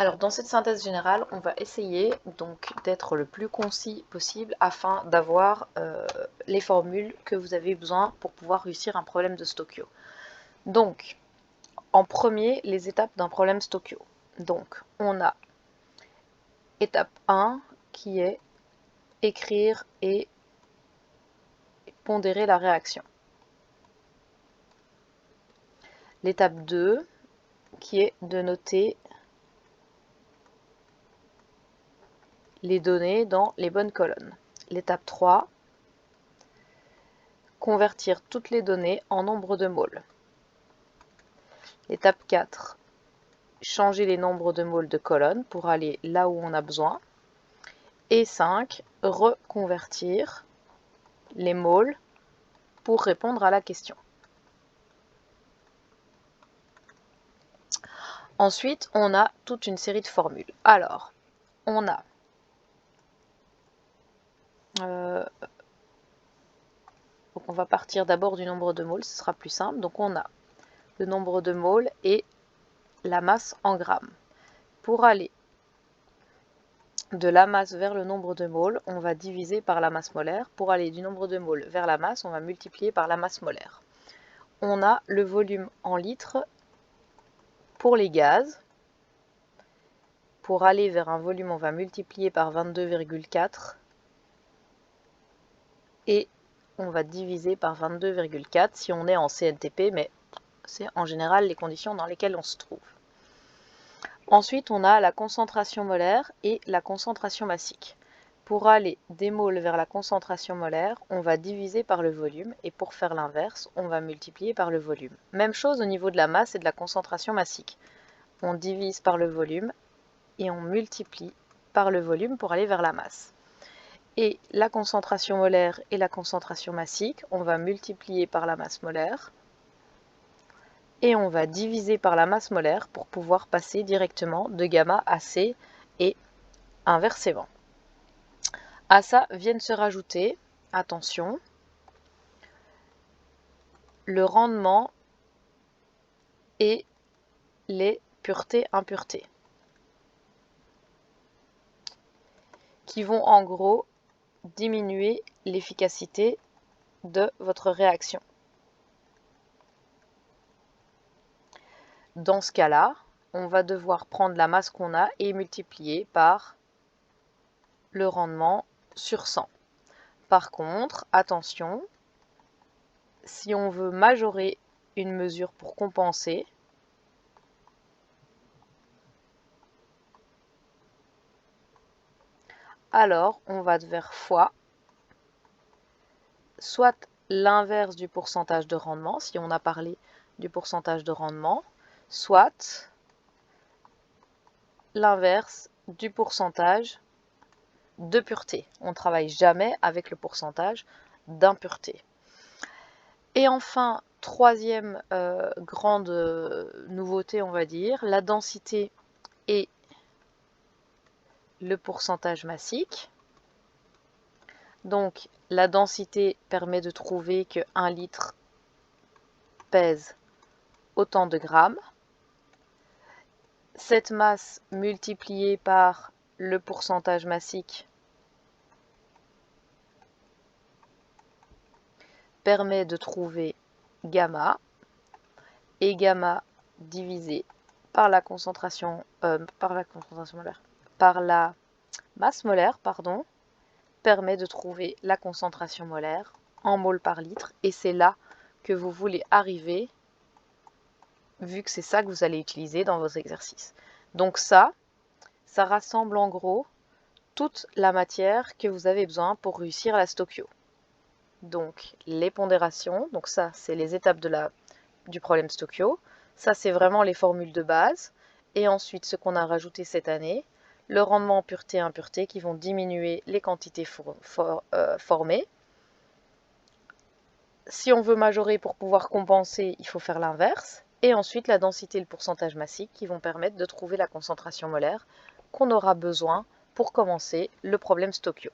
Alors dans cette synthèse générale, on va essayer donc d'être le plus concis possible afin d'avoir les formules que vous avez besoin pour pouvoir réussir un problème de Stochio. Donc, en premier, les étapes d'un problème Stochio. Donc, on a étape 1 qui est écrire et pondérer la réaction. L'étape 2 qui est de noter les données dans les bonnes colonnes. L'étape 3, convertir toutes les données en nombre de moles. L'étape 4, changer les nombres de moles de colonnes pour aller là où on a besoin. Et 5, reconvertir les moles pour répondre à la question. Ensuite, on a toute une série de formules. Alors, on a donc on va partir d'abord du nombre de moles, ce sera plus simple. Donc on a le nombre de moles et la masse en grammes. Pour aller de la masse vers le nombre de moles, on va diviser par la masse molaire. Pour aller du nombre de moles vers la masse, on va multiplier par la masse molaire. On a le volume en litres pour les gaz. Pour aller vers un volume, on va multiplier par 22,4 et on va diviser par 22,4 si on est en CNTP, mais c'est en général les conditions dans lesquelles on se trouve. Ensuite, on a la concentration molaire et la concentration massique. Pour aller des moles vers la concentration molaire, on va diviser par le volume et pour faire l'inverse, on va multiplier par le volume. Même chose au niveau de la masse et de la concentration massique. On divise par le volume et on multiplie par le volume pour aller vers la masse. Et la concentration molaire et la concentration massique, on va multiplier par la masse molaire et on va diviser par la masse molaire pour pouvoir passer directement de gamma à C et inversement. À ça viennent se rajouter, attention, le rendement et les puretés-impuretés, qui vont en gros diminuer l'efficacité de votre réaction. Dans ce cas-là, on va devoir prendre la masse qu'on a et multiplier par le rendement sur 100. Par contre, attention, si on veut majorer une mesure pour compenser, alors on va faire fois soit l'inverse du pourcentage de rendement, si on a parlé du pourcentage de rendement, soit l'inverse du pourcentage de pureté. On ne travaille jamais avec le pourcentage d'impureté. Et enfin, troisième grande nouveauté, on va dire, la densité et le pourcentage massique. Donc, la densité permet de trouver que 1 litre pèse autant de grammes. Cette masse multipliée par le pourcentage massique permet de trouver gamma, et gamma divisé par la concentration, molaire, par la masse molaire, pardon, permet de trouver la concentration molaire en moles par litre, et c'est là que vous voulez arriver, vu que c'est ça que vous allez utiliser dans vos exercices. Donc ça rassemble en gros toute la matière que vous avez besoin pour réussir la Stochio. Donc les pondérations, donc ça c'est les étapes du problème Stochio, ça c'est vraiment les formules de base, et ensuite ce qu'on a rajouté cette année, le rendement en pureté et impureté qui vont diminuer les quantités formées. Si on veut majorer pour pouvoir compenser, il faut faire l'inverse, et ensuite la densité et le pourcentage massique qui vont permettre de trouver la concentration molaire qu'on aura besoin pour commencer le problème Stochio.